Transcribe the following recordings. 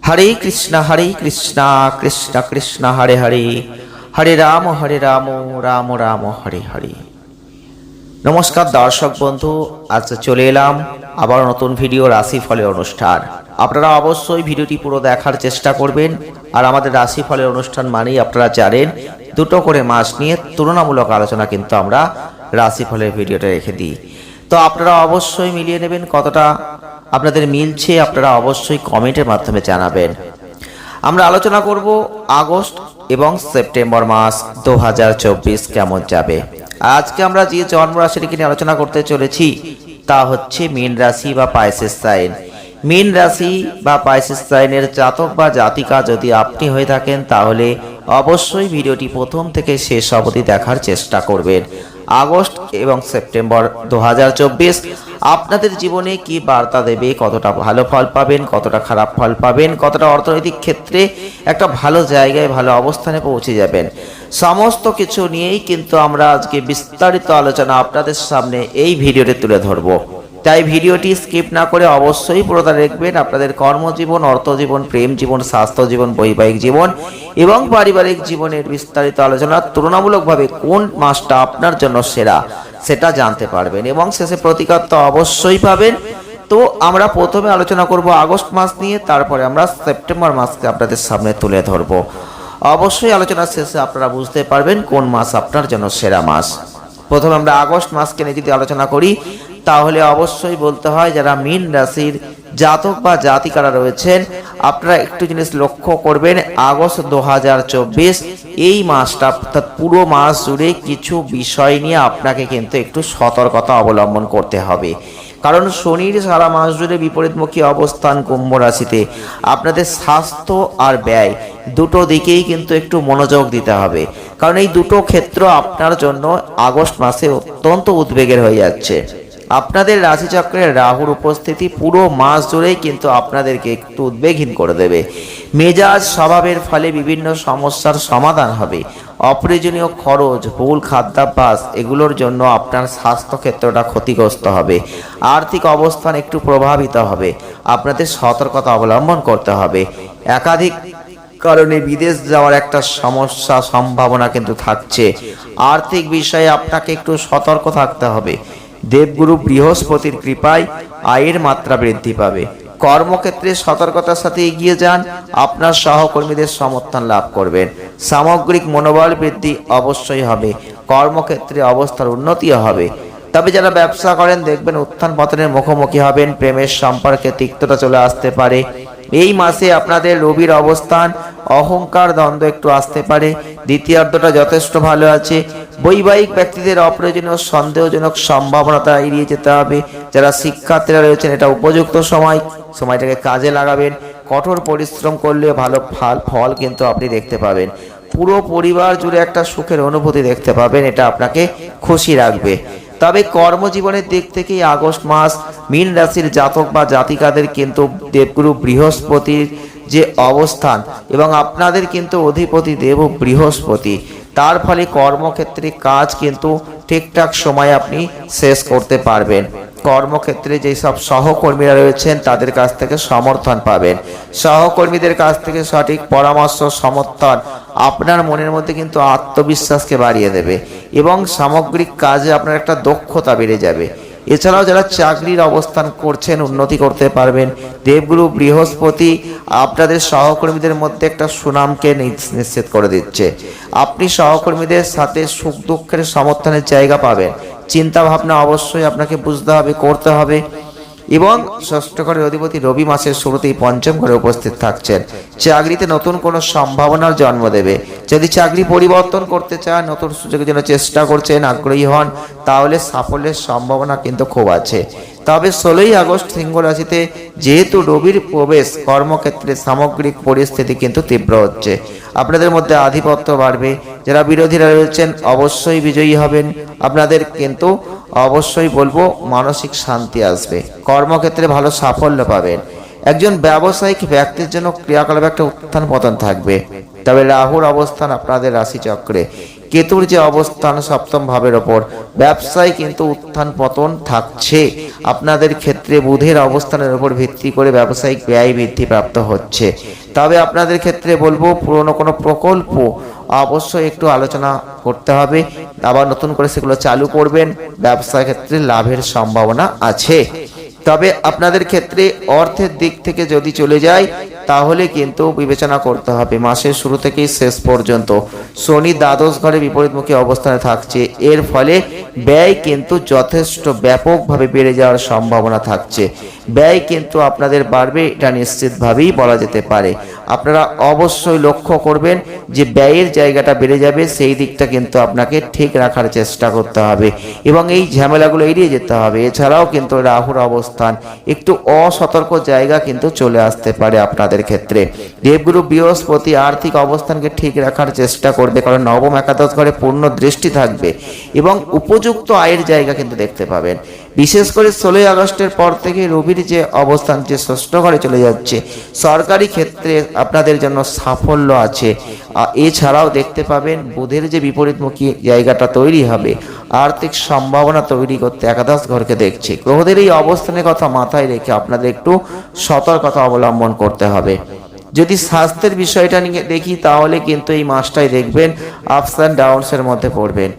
হরে কৃষ্ণ কৃষ্ণ কৃষ্ণ হরে হরে, হরে রাম রাম রাম হরে হরে। নমস্কার দর্শক বন্ধু, আজ চলে এলাম আবার নতুন ভিডিও রাশিফলের অনুষ্ঠান। আপনারা অবশ্যই ভিডিওটি পুরো দেখার চেষ্টা করবেন। আর আমাদের রাশিফলের অনুষ্ঠান মানেই আপনারা জানেন দুটো করে মাস নিয়ে তুলনামূলক আলোচনা কিন্তু আমরা রাশিফলের ভিডিওটা রেখে দিই। তো আপনারা অবশ্যই মিলিয়ে নেবেন, কতটা আপনাদের মিলছে আপনারা অবশ্যই কমেন্টের মাধ্যমে জানাবেন। আমরা আলোচনা করব আগস্ট এবং সেপ্টেম্বর মাস 2024 কেমন যাবে। আজকে আমরা যে জন্ম রাশিটিকে নিয়ে আলোচনা করতে চলেছি তা হচ্ছে মীন রাশি বা পাইসেস সাইন। মীন রাশি বা পাইসেস সাইনের জাতক বা জাতিকা যদি আপনি হয়ে থাকেন তাহলে অবশ্যই ভিডিওটি প্রথম থেকে শেষ অবধি দেখার চেষ্টা করবেন। আগস্ট এবং সেপ্টেম্বর 2024 আপনাদের জীবনে কি বার্তা দেবে, কতটা ভালো ফল পাবেন, কতটা খারাপ ফল পাবেন, কতটা অর্থনৈতিক ক্ষেত্রে একটা ভালো জায়গায় ভালো অবস্থানে পৌঁছে যাবেন, সমস্ত কিছু নিয়েই কিন্তু আমরা আজকে বিস্তারিত আলোচনা আপনাদের সামনে এই ভিডিওতে তুলে ধরবো। তাই ভিডিওটি স্কিপ না করে অবশ্যই পুরোটা দেখবেন। আপনাদের কর্মজীবন, অর্থজীবন, প্রেম জীবন, স্বাস্থ্য জীবন, বৈবাহিক জীবন এবং পারিবারিক জীবনের বিস্তারিত আলোচনা তুলনামূলকভাবে কোন মাসটা আপনার জন্য সেরা সেটা জানতে পারবেন এবং শেষে প্রতিকার তো অবশ্যই পাবেন। তো আমরা প্রথমে আলোচনা করব আগস্ট মাস নিয়ে, তারপরে আমরা সেপ্টেম্বর মাসকে আপনাদের সামনে তুলে ধরব। অবশ্যই আলোচনার শেষে আপনারা বুঝতে পারবেন কোন মাস আপনার জন্য সেরা মাস। প্রথমে আমরা আগস্ট মাসকে নিয়ে যদি আলোচনা করি তাহলে অবশ্যই বলতে হয় যারা মীন রাশির জাতক বা জাতিকারা রয়েছেন আপনারা একটু জিনিস লক্ষ্য করবেন। আগস্ট 2024 এই মাসটা অর্থাৎ পুরো মাস জুড়ে কিছু বিষয় নিয়ে আপনাকে কিন্তু একটু সতর্কতা অবলম্বন করতে হবে। কারণ শনির সারা মাস জুড়ে বিপরীতমুখী অবস্থান কুম্ভ রাশিতে। আপনাদের স্বাস্থ্য আর ব্যয় দুটো দিকেই কিন্তু একটু মনোযোগ দিতে হবে, কারণ এই দুটো ক্ষেত্র আপনার জন্য আগস্ট মাসে অত্যন্ত উদ্বেগের হয়ে যাচ্ছে। আপনাদের রাশিচক্রের রাহুর উপস্থিতি পুরো মাস জুড়েই কিন্তু আপনাদেরকে একটু উদ্বেগহীন করে দেবে। মেজাজ স্বভাবের ফলে বিভিন্ন সমস্যার সমাধান হবে। অপ্রয়োজনীয় খরচ, ভুল খাদ্যাভ্যাস এগুলোর জন্য আপনার স্বাস্থ্য ক্ষেত্রটা ক্ষতিগ্রস্ত হবে। আর্থিক অবস্থান একটু প্রভাবিত হবে। আপনাদের সতর্কতা অবলম্বন করতে হবে। একাধিক কারণে বিদেশ যাওয়ার একটা সমস্যা সম্ভাবনা কিন্তু থাকছে। আর্থিক বিষয়ে আপনাকে একটু সতর্ক থাকতে হবে। দেবগুরু বৃহস্পতির কৃপায় আয়ের মাত্রা বৃদ্ধি পাবে। কর্মক্ষেত্রে সতর্কতার সাথে এগিয়ে যান, আপনার সহকর্মীদের সমর্থন লাভ করবেন। সামগ্রিক মনোবল বৃদ্ধি অবশ্যই হবে। কর্মক্ষেত্রে অবস্থার উন্নতিও হবে। তবে যারা ব্যবসা করেন দেখবেন উত্থান পতনের মুখোমুখি হবেন। প্রেমের সম্পর্কে তিক্ততা চলে আসতে পারে। এই মাসে আপনাদের রবির অবস্থান, অহংকার দ্বন্দ্ব একটু আসতে পারে। দ্বিতীয়ার্ধটা যথেষ্ট ভালো আছে। বৈবাহিক ব্যক্তিদের অপ্রয়োজনীয় সন্দেহজনক সম্ভাবনাটা এড়িয়ে যেতে হবে। যারা শিক্ষার্থীরা রয়েছেন এটা উপযুক্ত সময়টাকে কাজে লাগাবেন। কঠোর পরিশ্রম করলে ভালো ফল কিন্তু আপনি দেখতে পাবেন। পুরো পরিবার জুড়ে একটা সুখের অনুভূতি দেখতে পাবেন, এটা আপনাকে খুশি রাখবে। তবে কর্মজীবনের দিক থেকেই আগস্ট মাস মীন রাশির জাতক বা জাতিকাদের কিন্তু দেবগুরু বৃহস্পতির যে অবস্থান এবং আপনাদের কিন্তু অধিপতি দেব বৃহস্পতি, তার ফলে কর্মক্ষেত্রে কাজ কিন্তু ঠিকঠাক সময় আপনি শেষ করতে পারবেন। কর্মক্ষেত্রে যেসব সহকর্মীরা রয়েছেন তাদের কাছ থেকে সমর্থন পাবেন। সহকর্মীদের কাছ থেকে সঠিক পরামর্শ, সমর্থন আপনার মনের মধ্যে কিন্তু আত্মবিশ্বাসকে বাড়িয়ে দেবে এবং সামগ্রিক কাজে আপনার একটা দক্ষতা বেড়ে যাবে। এছাড়াও যারা চাকরির অবস্থান করছেন উন্নতি করতে পারবেন। দেবগুরু বৃহস্পতি আপনাদের সহকর্মীদের মধ্যে একটা সুনামকে নিশ্চিত করে দিচ্ছে। আপনি সহকর্মীদের সাথে সুখ দুঃখের সমর্থনের জায়গা পাবেন। চিন্তা ভাবনা অবশ্যই আপনাকে বুঝতে হবে, করতে হবে। এবং ষষ্ঠ ঘরের অধিপতি রবি মাসের শুরুতেই পঞ্চম ঘরে উপস্থিত থাকছেন। চাকরিতে নতুন কোনো সম্ভাবনার জন্ম দেবে। যদি চাকরি পরিবর্তন করতে চান, নতুন সুযোগের জন্য চেষ্টা করছেন, আগ্রহী হন, তাহলে সাফল্যের সম্ভাবনা কিন্তু খুব আছে। তবে 16ই আগস্ট সিংহ রাশিতে যেহেতু রবির প্রবেশ, কর্মক্ষেত্রে সামগ্রিক পরিস্থিতি কিন্তু তীব্র হচ্ছে। আপনাদের মধ্যে আধিপত্য বাড়বে। যারা বিরোধীরা রয়েছেন অবশ্যই বিজয়ী হবেন। আপনাদের কিন্তু অবশ্যই বলবো মানসিক শান্তি আসবে। কর্মক্ষেত্রে ভালো সাফল্য পাবেন। একজন ব্যবসায়িক ব্যক্তির জন্য ক্রিয়াকলাপে একটা উত্থান পতন থাকবে। তবে রাহুর অবস্থান আপনাদের রাশি চক্রে কেতুর যে অবস্থান সপ্তম ভাবের ওপর, ব্যবসায় কিন্তু উত্থান পতন থাকছে। আপনাদের ক্ষেত্রে বুধের অবস্থানের উপর ভিত্তি করে ব্যবসায়িক ব্যয় বৃদ্ধি প্রাপ্ত হচ্ছে। তবে আপনাদের ক্ষেত্রে বলবো পুরনো কোনো প্রকল্প অবশ্যই একটু আলোচনা করতে হবে, আবার নতুন করে সেগুলো চালু করবেন। ব্যবসার ক্ষেত্রে লাভের সম্ভাবনা আছে। তবে আপনাদের ক্ষেত্রে অর্থের দিক থেকে যদি চলে যায় তাহলে কিন্তু বিবেচনা করতে হবে মাসের শুরু থেকেই শেষ পর্যন্ত শনি দ্বাদশ ঘরে বিপরীতমুখী অবস্থানে থাকছে। এর ফলে ব্যয় কিন্তু যথেষ্ট ব্যাপকভাবে বেড়ে যাওয়ার সম্ভাবনা থাকছে। ব্যয় কিন্তু আপনাদের বাড়বে, এটা নিশ্চিতভাবেই বলা যেতে পারে। আপনারা অবশ্যই লক্ষ্য করবেন যে ব্যয়ের জায়গাটা বেড়ে যাবে, সেই দিকটা কিন্তু আপনাকে ঠিক রাখার চেষ্টা করতে হবে এবং এই ঝামেলাগুলো এড়িয়ে যেতে হবে। এছাড়াও কিন্তু রাহুর অবস্থান একটু অসতর্ক জায়গা কিন্তু চলে আসতে পারে আপনাদের ক্ষেত্রে। দেবগুরু বৃহস্পতি আর্থিক অবস্থানকে ঠিক রাখার চেষ্টা করবে, কারণ নবম একাদশ ঘরে পূর্ণ দৃষ্টি থাকবে এবং উপযুক্ত আয়ের জায়গা কিন্তু দেখতে পাবেন। বিশেষ করে 16 আগস্টের পর থেকে রবির যে অবস্থান যে ষষ্ঠ ঘরে চলে যাচ্ছে, সরকারি ক্ষেত্রে আপনাদের জন্য সাফল্য আছে। এছাড়াও দেখতে পাবেন বুধের যে বিপরীতমুখী জায়গাটা তৈরি হবে, আর্থিক সম্ভাবনা তৈরি করতে একাদশ ঘরকে দেখছে। গ্রহদের এই অবস্থানের কথা মাথায় রেখে আপনাদের একটু সতর্কতা অবলম্বন করতে হবে। যদি স্বাস্থ্যের বিষয়টা নিয়ে দেখি তাহলে কিন্তু এই মাসটাই দেখবেন আপস অ্যান্ড ডাউনসের মধ্যে পড়বেন।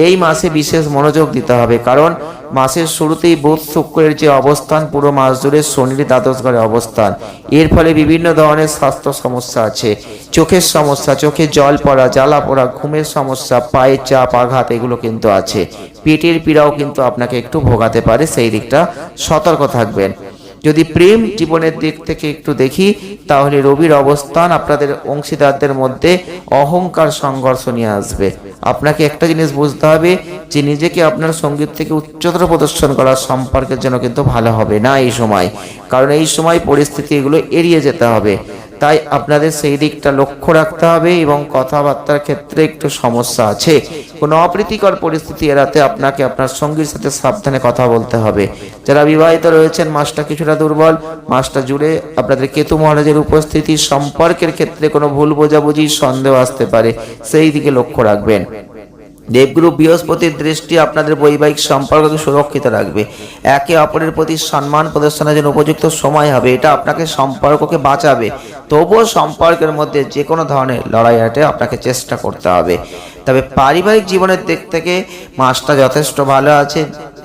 এই মাসে বিশেষ মনোযোগ দিতে হবে, কারণ মাসের শুরুতেই বুধ শুক্রের যে অবস্থান, পুরো মাস জুড়ে শনির দ্বাদশ ঘরে অবস্থান, এর ফলে বিভিন্ন ধরনের স্বাস্থ্য সমস্যা আছে। চোখের সমস্যা, চোখে জল পড়া, জ্বালা পড়া, ঘুমের সমস্যা, পায়ের চাপ, আঘাত এগুলো কিন্তু আছে। পেটের পীড়াও কিন্তু আপনাকে একটু ভোগাতে পারে, সেই দিকটা সতর্ক থাকবেন। যদি প্রেম জীবনের দিক থেকে একটু দেখি তাহলে রবির অবস্থান আপনাদের অংশীদারদের মধ্যে অহংকার সংঘর্ষ নিয়ে আসবে। আপনাকে একটা জিনিস বুঝতে হবে যে নিজেকে আপনার সঙ্গীত থেকে উচ্চতর প্রদর্শন করার সম্পর্কের জন্য কিন্তু ভালো হবে না এই সময়, কারণ এই সময় পরিস্থিতি এগুলো এড়িয়ে যেতে হবে। তাই আপনাদের সেই দিকটা লক্ষ্য রাখতে হবে এবং কথাবার্তার ক্ষেত্রে একটু সমস্যা আছে। কোনো অপ্রীতিকর পরিস্থিতি এড়াতে আপনাকে আপনার সঙ্গীর সাথে সাবধানে কথা বলতে হবে। যারা বিবাহিত রয়েছেন মাসটা কিছুটা দুর্বল, মাসটা জুড়ে আপনাদের কেতু মহারাজের উপস্থিতি সম্পর্কের ক্ষেত্রে কোনো ভুল বোঝাবুঝি সন্দেহ আসতে পারে, সেই দিকে লক্ষ্য রাখবেন। দেবগুরু বৃহস্পতির দৃষ্টি আপনাদের বৈবাহিক সম্পর্ককে সুরক্ষিত রাখবে। একে অপরের প্রতি সম্মান প্রদর্শনের জন্য উপযুক্ত সময় হবে, এটা আপনাকে সম্পর্ককে বাঁচাবে। তবুও সম্পর্কের মধ্যে যে কোনো ধরনের লড়াইয়াটে আপনাকে চেষ্টা করতে হবে। তবে পারিবারিক জীবনের দিক থেকে মাসটা যথেষ্ট ভালো আছে।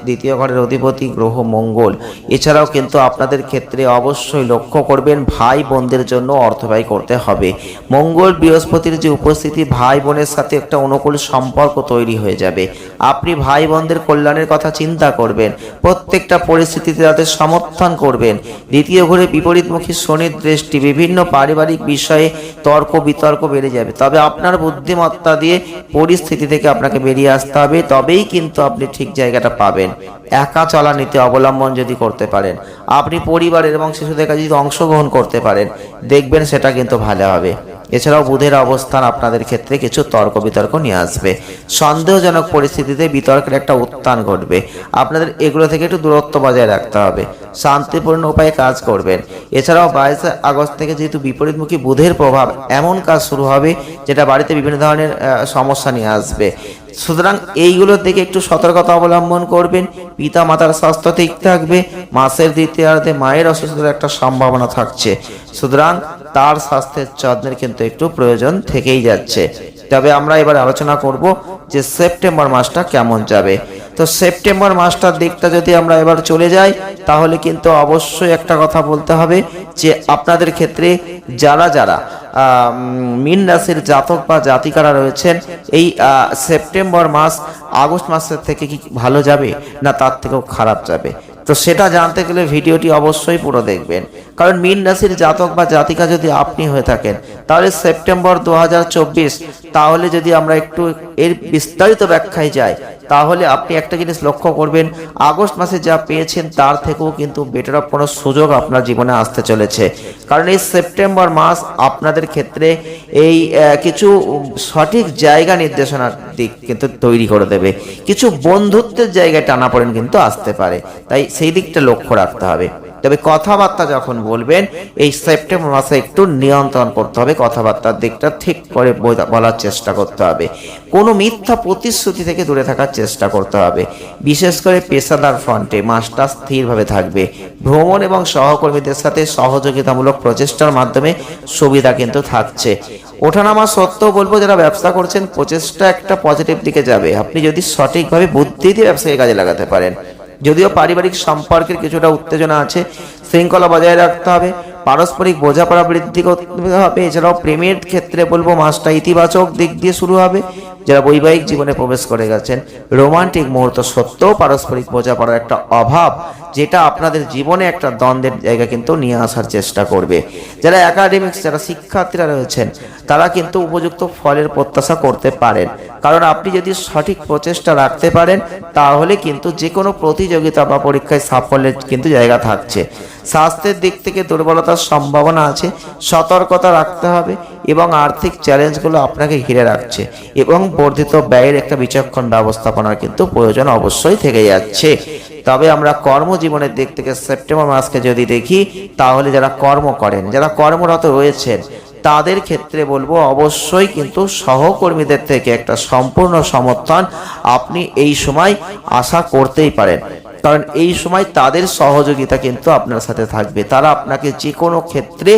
দ্বিতীয় ঘরের অধিপতি গ্রহ মঙ্গল। এছাড়াও কিন্তু আপনাদের ক্ষেত্রে অবশ্যই লক্ষ্য করবেন ভাই বোনদের জন্য অর্থ ব্যয় করতে হবে। মঙ্গল বৃহস্পতির যে উপস্থিতি, ভাই বোনের সাথে একটা অনুকূল সম্পর্ক তৈরি হয়ে যাবে। আপনি ভাই বোনদের কল্যাণের কথা চিন্তা করবেন, প্রত্যেকটা পরিস্থিতিতে তাদের সমর্থন করবেন। দ্বিতীয় ঘরে বিপরীতমুখী শনির দৃষ্টি, বিভিন্ন পারিবারিক বিষয়ে তর্ক বিতর্ক বেড়ে যাবে। তবে আপনার বুদ্ধিমত্তা দিয়ে পরিস্থিতি থেকে আপনাকে বেরিয়ে আসতে হবে, তবেই কিন্তু আপনি ঠিক জায়গাটা পাবেন। একা চলা নীতি অবলম্বন যদি করতে পারেন, আপনি পরিবারের এবং শিশুদের কাছে যদি অংশগ্রহণ করতে পারেন, দেখবেন সেটা কিন্তু ভালো হবে। এছাড়াও বুধের অবস্থান আপনাদের ক্ষেত্রে কিছু তর্ক বিতর্ক নিয়ে আসবে। সন্দেহজনক পরিস্থিতিতে বিতর্কের একটা উত্থান ঘটবে। আপনাদের এগুলো থেকে একটু দূরত্ব বজায় রাখতে হবে, শান্তিপূর্ণ উপায়ে কাজ করবেন। এছাড়াও 22 আগস্ট থেকে যেহেতু বিপরীতমুখী বুধের প্রভাব, এমন কাজ শুরু হবে যেটা বাড়িতে বিভিন্ন ধরনের সমস্যা নিয়ে আসবে। সুতরাং এইগুলোর দিকে একটু সতর্কতা অবলম্বন করবেন। পিতা মাতার স্বাস্থ্য ঠিক থাকবে। মাসের দ্বিতীয়ার্ধে মায়ের অসুস্থতার একটা সম্ভাবনা থাকছে, সুতরাং তার স্বাস্থ্যের যত্নের কিন্তু একটু প্রয়োজন থেকেই যাচ্ছে। তবে আমরা এবার আলোচনা করব যে সেপ্টেম্বর মাসটা কেমন যাবে। তো সেপ্টেম্বর মাসটার দিকটা যদি আমরা এবার চলে যাই তাহলে কিন্তু অবশ্যই একটা কথা বলতে হবে যে আপনাদের ক্ষেত্রে যারা যারা মীন রাশির জাতক বা জাতিকারা রয়েছেন, এই সেপ্টেম্বর মাস আগস্ট মাসের থেকে কি ভালো যাবে না তার থেকেও খারাপ যাবে, তো সেটা জানতে গেলে ভিডিওটি অবশ্যই পুরো দেখবেন। কারণ মীন রাশির জাতক বা জাতিকা যদি আপনি হয়ে থাকেন তাহলে সেপ্টেম্বর 2024, তাহলে যদি আমরা একটু এর বিস্তারিত ব্যাখ্যায় যাই তাহলে আপনি একটা জিনিস লক্ষ্য করবেন, আগস্ট মাসে যা পেয়েছেন তার থেকেও কিন্তু বেটার অফ কোনো সুযোগ আপনার জীবনে আসতে চলেছে। কারণ এই সেপ্টেম্বর মাস আপনাদের ক্ষেত্রে এই কিছু সঠিক জায়গা নির্দেশনার দিক কিন্তু তৈরি করে দেবে। কিছু বন্ধুত্বের জায়গায় টানাপোড়েন কিন্তু আসতে পারে, তাই সেই দিকটা লক্ষ্য রাখতে হবে। তবে কথাবার্তা যখন বলবেন এই সেপ্টেম্বর মাসে একটু নিয়ন্ত্রণ করতে হবে, কথাবার্তার দিকটা ঠিক করে বলার চেষ্টা করতে হবে, কোনো মিথ্যা প্রতিশ্রুতি থেকে দূরে থাকার চেষ্টা করতে হবে। বিশেষ করে পেশাদার ফ্রন্টে মাসটা স্থিরভাবে থাকবে। ভ্রমণ এবং সহকর্মীদের সাথে সহযোগিতামূলক প্রচেষ্টার মাধ্যমে সুবিধা কিন্তু থাকছে। ওঠানামা সত্ত্বেও বলবো, যারা ব্যবসা করছেন প্রচেষ্টা একটা পজিটিভ দিকে যাবে, আপনি যদি সঠিকভাবে বুদ্ধি দিয়ে ব্যবসাকে কাজে লাগাতে পারেন। যদিও পারিবারিক সম্পর্কের কিছুটা উত্তেজনা আছে, শৃঙ্খলা বজায় রাখতে হবে, পারস্পরিক বোঝাপড়া বৃদ্ধি করতে হবে। এছাড়াও প্রেমের ক্ষেত্রে বলবো মাসটা ইতিবাচক দিক দিয়ে শুরু হবে। যারা বৈবাহিক জীবনে প্রবেশ করে গেছেন, রোমান্টিক মুহূর্ত সত্ত্বেও পারস্পরিক বোঝাপড়ার একটা অভাব, যেটা আপনাদের জীবনে একটা দ্বন্দ্বের জায়গা কিন্তু নিয়ে আসার চেষ্টা করবে। যারা একাডেমিক্স, যারা শিক্ষার্থীরা রয়েছেন, তারা কিন্তু উপযুক্ত ফলের প্রত্যাশা করতে পারেন, কারণ আপনি যদি সঠিক প্রচেষ্টা রাখতে পারেন তাহলে কিন্তু যে কোনো প্রতিযোগিতা বা পরীক্ষায় সাফল্যের কিন্তু জায়গা থাকছে। স্বাস্থ্যের দিক থেকে দুর্বলতার সম্ভাবনা আছে, সতর্কতা রাখতে হবে এবং আর্থিক চ্যালেঞ্জগুলো আপনাকে ঘিরে রাখছে এবং বর্ধিত ব্যয়ের একটা বিচক্ষণ ব্যবস্থাপনার কিন্তু প্রয়োজন অবশ্যই থেকে যাচ্ছে। তবে আমরা কর্মজীবনের দিক থেকে সেপ্টেম্বর মাসকে যদি দেখি, তাহলে যারা কর্ম করেন, যারা কর্মরত রয়েছেন, তাদের ক্ষেত্রে বলবো অবশ্যই কিন্তু সহকর্মীদের থেকে একটা সম্পূর্ণ সমর্থন আপনি এই সময় আশা করতেই পারেন, কারণ এই সময় তাদের সহযোগিতা কিন্তু আপনার সাথে থাকবে। তারা আপনাকে যে কোনো ক্ষেত্রে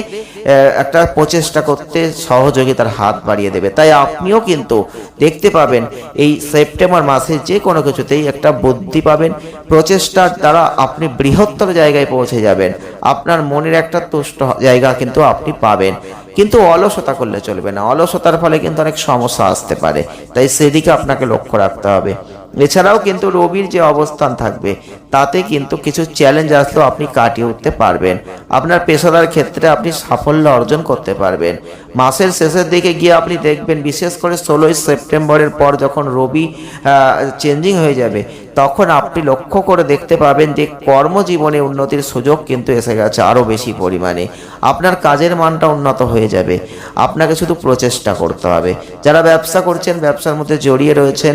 একটা প্রচেষ্টা করতে সহযোগিতার হাত বাড়িয়ে দেবে। তাই আপনিও কিন্তু দেখতে পাবেন এই সেপ্টেম্বর মাসে যে কোনো কিছুতেই একটা বুদ্ধি পাবেন, প্রচেষ্টার দ্বারা আপনি বৃহত্তর জায়গায় পৌঁছে যাবেন, আপনার মনের একটা তুষ্ট জায়গা কিন্তু আপনি পাবেন। কিন্তু অলসতা করলে চলবে না, অলসতার ফলে কিন্তু অনেক সমস্যা আসতে পারে, তাই সেদিকে আপনাকে লক্ষ্য রাখতে হবে। এছাড়াও কিন্তু রবির যে অবস্থান থাকবে তাতে কিন্তু কিছু চ্যালেঞ্জ আসলেও আপনি কাটিয়ে উঠতে পারবেন, আপনার পেশাদার ক্ষেত্রে আপনি সাফল্য অর্জন করতে পারবেন। মাসের শেষের দিকে গিয়ে আপনি দেখবেন, বিশেষ করে 16ই সেপ্টেম্বরের পর যখন রবি চেঞ্জিং হয়ে যাবে, তখন আপনি লক্ষ্য করে দেখতে পাবেন যে কর্মজীবনে উন্নতির সুযোগ কিন্তু এসে গেছে আরও বেশি পরিমাণে। আপনার কাজের মানটা উন্নত হয়ে যাবে, আপনাকে শুধু প্রচেষ্টা করতে হবে। যারা ব্যবসা করছেন, ব্যবসার মধ্যে জড়িয়ে রয়েছেন,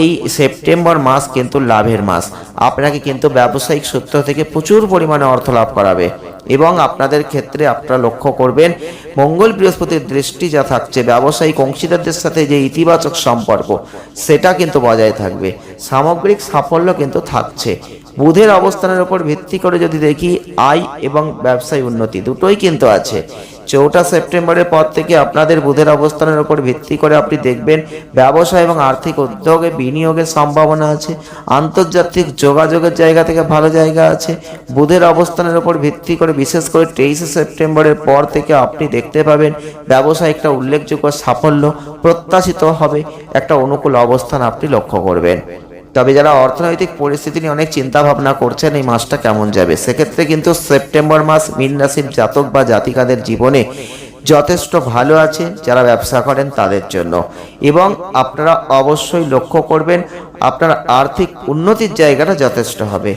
এই সেপ্টেম্বর মাস কিন্তু লাভের মাস, আপনাকে কিন্তু ব্যবসায়িক সূত্র থেকে প্রচুর পরিমাণে অর্থ লাভ করাবে। এবং আপনাদের ক্ষেত্রে আপনারা লক্ষ্য করবেন, মঙ্গল বৃহস্পতির দৃষ্টি যা থাকছে, ব্যবসায়িক অংশীদারদের সাথে যে ইতিবাচক সম্পর্ক সেটা কিন্তু বজায় থাকবে, সামগ্রিক সাফল্য কিন্তু থাকছে। বুধের অবস্থানের উপর ভিত্তি করে যদি দেখি, আয় এবং ব্যবসায় উন্নতি দুটোই কিন্তু আছে। 4টা সেপ্টেম্বরের পর থেকে আপনাদের বুধের অবস্থানের উপর ভিত্তি করে আপনি দেখবেন ব্যবসা এবং আর্থিক উদ্যোগে বিনিয়োগের সম্ভাবনা আছে, আন্তর্জাতিক যোগাযোগের জায়গা থেকে ভালো জায়গা আছে। বুধের অবস্থানের উপর ভিত্তি করে বিশেষ করে 23শে সেপ্টেম্বরের পর থেকে আপনি দেখতে পাবেন ব্যবসায় একটা উল্লেখযোগ্য সাফল্য প্রত্যাশিত হবে, একটা অনুকূল অবস্থান আপনি লক্ষ্য করবেন। তবে যারা অর্থনৈতিক পরিস্থিতি নিয়ে অনেক চিন্তা ভাবনা করছেন এই মাসটা কেমন যাবে, সেক্ষেত্রে কিন্তু সেপ্টেম্বর মাস মীন রাশির জাতক বা জাতিকাদের জীবনে যথেষ্ট ভালো আছে, যারা ব্যবসা করেন তাদের জন্য। এবং আপনারা অবশ্যই লক্ষ্য করবেন আপনার আর্থিক উন্নতির জায়গাটা যথেষ্ট হবে।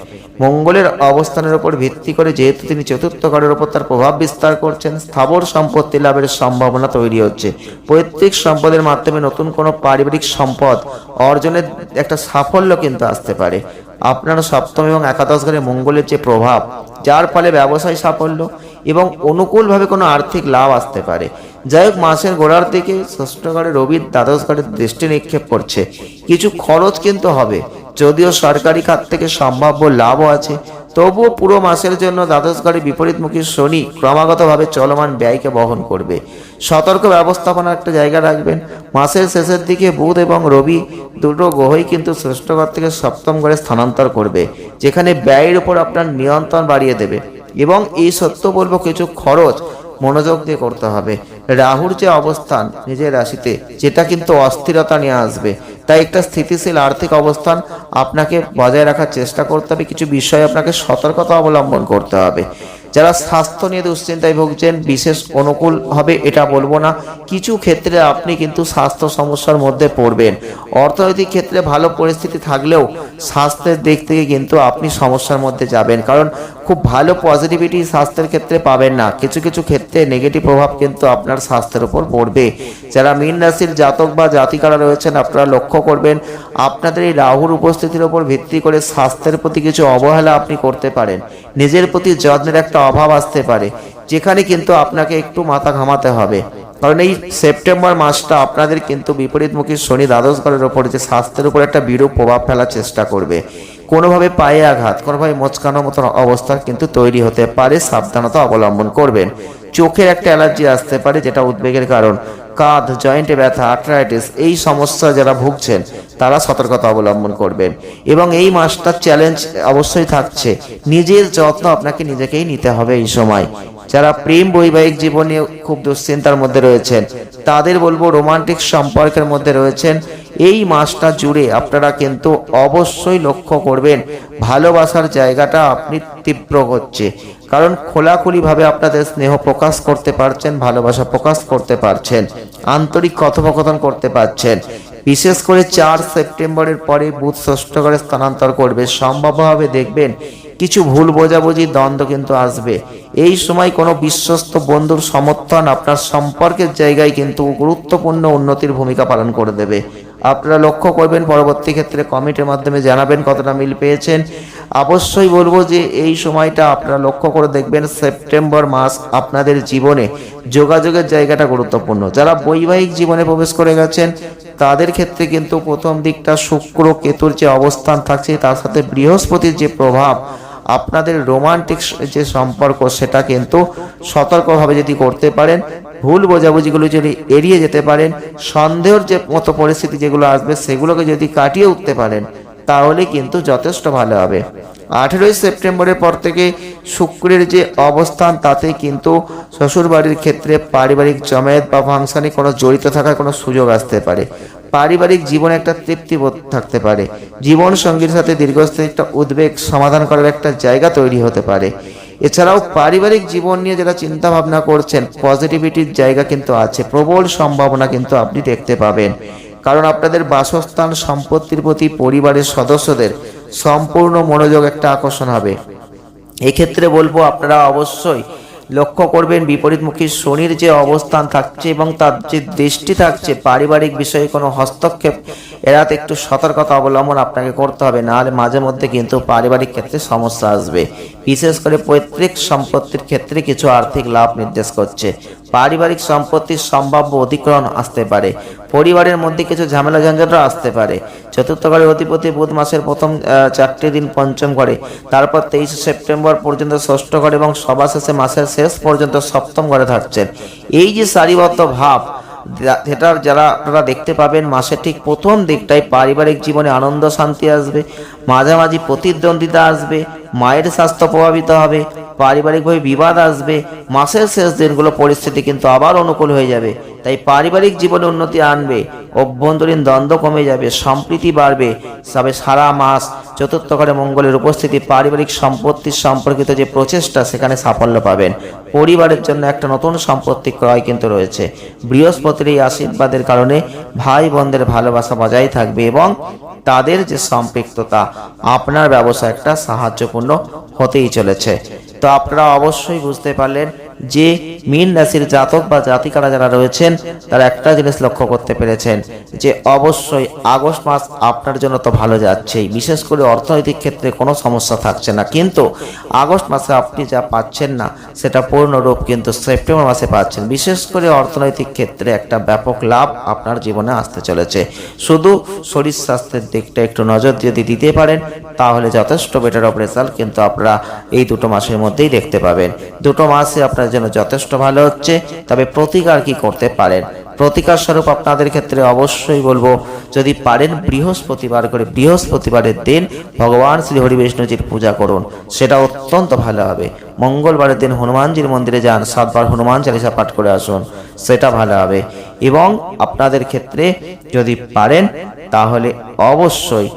মঙ্গলের অবস্থানের উপর ভিত্তি করে যেহেতু তিনি চতুর্থ ঘরের উপর তার প্রভাব বিস্তার করছেন, স্থাবর সম্পত্তি লাভের সম্ভাবনা তৈরি হচ্ছে। পৈতৃক সম্পদের মাধ্যমে নতুন কোনো পারিবারিক সম্পদ অর্জনের একটা সাফল্য কিন্তু আসতে পারে। আপনার সপ্তম এবং একাদশ ঘরে মঙ্গলের যে প্রভাব, যার ফলে ব্যবসায় সাফল্য এবং অনুকূলভাবে কোনো আর্থিক লাভ আসতে পারে। যাই হোক, মাসের গোড়ার দিকে ষষ্ঠ ঘরে রবির দ্বাদশ ঘরে দৃষ্টি নিক্ষেপ করছে, কিছু খরচ কিন্তু হবে। যদিও সরকারি খাত থেকে সম্ভাব্য লাভও আছে, তবুও পুরো মাসের জন্য দ্বাদশ ঘরে বিপরীতমুখী শনি ক্রমাগতভাবে চলমান ব্যয়কে বহন করবে। সতর্ক ব্যবস্থাপনার একটা জায়গা রাখবেন। মাসের শেষের দিকে বুধ এবং রবি দুটো গ্রহই কিন্তু ষষ্ঠ ঘর থেকে সপ্তম ঘরে স্থানান্তর করবে, যেখানে ব্যয়ের উপর আপনার নিয়ন্ত্রণ বাড়িয়ে দেবে। এবং এই সত্য বলবো, কিছু খরচ মনোযোগ দিয়ে করতে হবে। রাহুর যে অবস্থান নিজের রাশিতে, যেটা কিন্তু অস্থিরতা নিয়ে আসবে, তাই একটা স্থিতিশীল আর্থিক অবস্থান আপনাকে বজায় রাখার চেষ্টা করতে হবে। কিছু বিষয়ে আপনাকে সতর্কতা অবলম্বন করতে হবে। যারা স্বাস্থ্য নিয়ে দুশ্চিন্তায় ভুগছেন বিশেষ অনুকূল হবে এটা বলবো না, কিছু ক্ষেত্রে আপনি কিন্তু স্বাস্থ্য সমস্যার মধ্যে পড়বেন। অর্থনৈতিক ক্ষেত্রে ভালো পরিস্থিতি থাকলেও স্বাস্থ্যের দিক থেকে কিন্তু আপনি সমস্যার মধ্যে যাবেন, কারণ খুব ভালো পজিটিভিটি স্বাস্থ্যের ক্ষেত্রে পাবেন না। কিছু কিছু ক্ষেত্রে নেগেটিভ প্রভাব কিন্তু আপনার স্বাস্থ্যের উপর পড়বে। যারা মীন রাশির জাতক বা জাতিকারা রয়েছেন আপনারা লক্ষ্য করবেন আপনাদের এই রাহুর উপস্থিতির উপর ভিত্তি করে স্বাস্থ্যের প্রতি কিছু অবহেলা আপনি করতে পারেন, নিজের প্রতি যত্নের একটা অভাব আসতে পারে, যেখানে কিন্তু আপনাকে একটু মাথা ঘামাতে হবে। কারণ এই সেপ্টেম্বর মাসটা আপনাদের কিন্তু বিপরীতমুখী শনি দ্বাদশ ঘরের ওপর যে স্বাস্থ্যের উপর একটা বিরূপ প্রভাব ফেলার চেষ্টা করবে। কোনোভাবে পায়ে আঘাত, কোনোভাবে মোচকানোর মতন অবস্থা কিন্তু তৈরি হতে পারে, সাবধানতা অবলম্বন করবেন। চোখের একটা অ্যালার্জি আসতে পারে যেটা উদ্বেগের কারণ। কাঁধ জয়েন্টে ব্যথা, আর্থ্রাইটিস, এই সমস্যা যারা ভুগছেন তারা সতর্কতা অবলম্বন করবেন। এবং এই মাসটার চ্যালেঞ্জ অবশ্যই থাকছে, নিজের যত্ন আপনাকে নিজেকেই নিতে হবে এই সময়। যারা প্রেম বৈবাহিক জীবনে খুব দুশ্চিন্তার মধ্যে রয়েছেন তাদের বলবো, রোমান্টিক সম্পর্কের মধ্যে রয়েছেন, এই মাসটা জুড়ে আপনারা কিন্তু অবশ্যই লক্ষ্য করবেন ভালোবাসার জায়গাটা আপনি তীব্র হচ্ছে। কারণ খোলাখুলিভাবে আপনাদের স্নেহ প্রকাশ করতে পারছেন, ভালোবাসা প্রকাশ করতে পারছেন, আন্তরিক কথোপকথন করতে পারছেন। বিশেষ করে 4 সেপ্টেম্বরের পরে বুধ ষষ্ঠ ঘরে স্থানান্তর করবে, সম্ভাব্যভাবে দেখবেন কিছু ভুল বোঝাবুঝি দ্বন্দ্ব কিন্তু আসবে। এই সময় কোনো বিশ্বস্ত বন্ধুর সমর্থন আপনার সম্পর্কের জায়গায় কিন্তু গুরুত্বপূর্ণ উন্নতির ভূমিকা পালন করে দেবে। আপনারা লক্ষ্য করবেন, পরবর্তী ক্ষেত্রে কমেন্টের মাধ্যমে জানাবেন কতটা মিল পেয়েছেন। অবশ্যই বলবো যে এই সময়টা আপনারা লক্ষ্য করে দেখবেন, সেপ্টেম্বর মাস আপনাদের জীবনে যোগাযোগের জায়গাটা গুরুত্বপূর্ণ। যারা বৈবাহিক জীবনে প্রবেশ করে গেছেন তাদের ক্ষেত্রে কিন্তু প্রথম দিকটা শুক্র কেতুর যে অবস্থান থাকছে তার সাথে বৃহস্পতির যে প্রভাব, আপনাদের রোমান্টিক যে সম্পর্ক সেটা কিন্তু সতর্কভাবে যদি করতে পারেন, ভুল বোঝাবুঝিগুলো যদি এড়িয়ে যেতে পারেন, সন্দেহের যে মতো পরিস্থিতি যেগুলো আসবে সেগুলোকে যদি কাটিয়ে উঠতে পারেন তাহলে কিন্তু যথেষ্ট ভালো হবে। 18 সেপ্টেম্বরের পর থেকে শুক্রের যে অবস্থান তাতে কিন্তু শ্বশুরবাড়ির ক্ষেত্রে পারিবারিক জমায়েত বা ফাংশনে কোনো জড়িত থাকার কোনো সুযোগ আসতে পারে। পারিবারিক জীবনে একটা তৃপ্তিবোধ থাকতে পারে। জীবন সঙ্গীর সাথে দীর্ঘস্থায়ী একটা উদ্বেগ সমাধান করার একটা জায়গা তৈরি হতে পারে। এছাড়াও পারিবারিক জীবন নিয়ে যারা চিন্তা ভাবনা করছেন পজিটিভিটির জায়গা কিন্তু আছে, প্রবল সম্ভাবনা কিন্তু আপনি দেখতে পাবেন। কারণ আপনাদের বাসস্থান সম্পত্তির প্রতি পরিবারের সদস্যদের সম্পূর্ণ মনোযোগ একটা আকর্ষণ হবে। এক্ষেত্রে বলবো আপনারা অবশ্যই লক্ষ্য করবেন বিপরীতমুখী শনির যে অবস্থান থাকছে এবং তার যে দৃষ্টি থাকছে, পারিবারিক বিষয়ে কোনো হস্তক্ষেপ এড়াতে একটু সতর্কতা অবলম্বন আপনাকে করতে হবে, নাহলে মাঝে মধ্যে কিন্তু পারিবারিক ক্ষেত্রে সমস্যা আসবে। বিশেষ করে পৈতৃক সম্পত্তির ক্ষেত্রে কিছু আর্থিক লাভ নির্দেশ করছে। পারিবারিক সম্পত্তির সম্ভাব্য অধিগ্রহণ আসতে পারে, পরিবারের মধ্যে কিছু ঝামেলা ঝঞ্ঝাটও আসতে পারে। চতুর্থ ঘরের অধিপতি বুধ মাসের প্রথম 4টি দিন পঞ্চম ঘরে, তারপর 23 সেপ্টেম্বর পর্যন্ত ষষ্ঠ ঘরে এবং সবার শেষে মাসের শেষ পর্যন্ত সপ্তম ঘরে থাকছেন। এই যে সারিবদ্ধ ভাব যেটার যারা আপনারা দেখতে পাবেন মাসের ঠিক প্রথম দিকটায় পারিবারিক জীবনে আনন্দ শান্তি আসবে, মাঝামাঝি প্রতিদ্বন্দ্বিতা আসবে, মায়ের স্বাস্থ্য প্রভাবিত হবে, পারিবারিকভাবে বিবাদ আসবে। মাসের শেষ দিনগুলো পরিস্থিতি কিন্তু আবার অনুকূল হয়ে যাবে, তাই পারিবারিক জীবনে উন্নতি আনবে, অভ্যন্তরীণ দ্বন্দ্ব কমে যাবে, সম্প্রীতি বাড়বে। তবে সারা মাস চতুর্থ ঘরে মঙ্গলের উপস্থিতি পারিবারিক সম্পত্তির সম্পর্কিত যে প্রচেষ্টা সেখানে সাফল্য পাবেন। পরিবারের জন্য একটা নতুন সম্পত্তি ক্রয় কিন্তু রয়েছে। বৃহস্পতির এই আশীর্বাদের কারণে ভাই বোনদের ভালোবাসা বজায় থাকবে এবং তাদের যে সম্পৃক্ততা আপনার ব্যবসা একটা সাহায্যপূর্ণ হতেই চলেছে। তো আপনারা অবশ্যই বুঝতে পারলেন যে মীন রাশির জাতক বা জাতিকারা যারা রয়েছেন তারা একটা জিনিস লক্ষ্য করতে পেরেছেন যে অবশ্যই আগস্ট মাস আপনার জন্য তো ভালো যাচ্ছেই, বিশেষ করে অর্থনৈতিক ক্ষেত্রে কোনো সমস্যা থাকছে না, কিন্তু আগস্ট মাসে আপনি যা পাচ্ছেন না সেটা পূর্ণরূপ কিন্তু সেপ্টেম্বর মাসে পাচ্ছেন। বিশেষ করে অর্থনৈতিক ক্ষেত্রে একটা ব্যাপক লাভ আপনার জীবনে আসতে চলেছে। শুধু শরীর স্বাস্থ্যের দিকটা একটু নজর যদি দিতে পারেন তাহলে যথেষ্ট বেটার অফ রেজাল্ট কিন্তু আপনারা এই দুটো মাসের মধ্যেই দেখতে পাবেন। দুটো মাসে আপনার জন্য যথেষ্ট ভালো হচ্ছে। তবে প্রতিকার কি করতে পারেন? প্রতিকার স্বরূপ আপনাদের ক্ষেত্রে অবশ্যই বলবো, যদি পারেন বৃহস্পতিবারের দিন ভগবান শ্রী হরি বিষ্ণুজির পূজা করুন, সেটা অত্যন্ত ভালো হবে। মঙ্গলবারের দিন হনুমানজির মন্দিরে যান, 7 বার হনুমান চালিসা পাঠ করে আসুন, সেটা ভালো হবে। এবং আপনাদের ক্ষেত্রে যদি পারেন তাহলে অবশ্যই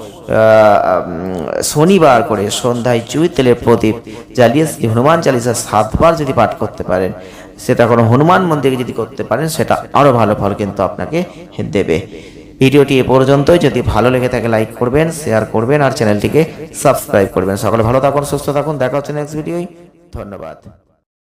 শনিবার করে সন্ধ্যায় জুঁই তেলের প্রদীপ জ্বালিয়ে হনুমান চালিসা 7 বার যদি পাঠ করতে পারেন, সেটা কোনো হনুমান মন্দিরে যদি করতে পারেন, সেটা আরও ভালো ফল কিন্তু আপনাকে দেবে। ভিডিওটি এ পর্যন্তই। যদি ভালো লেগে থাকে লাইক করবেন, শেয়ার করবেন আর চ্যানেলটিকে সাবস্ক্রাইব করবেন। সকলে ভালো থাকুন, সুস্থ থাকুন, দেখা হচ্ছে নেক্সট ভিডিওয়। ধন্যবাদ।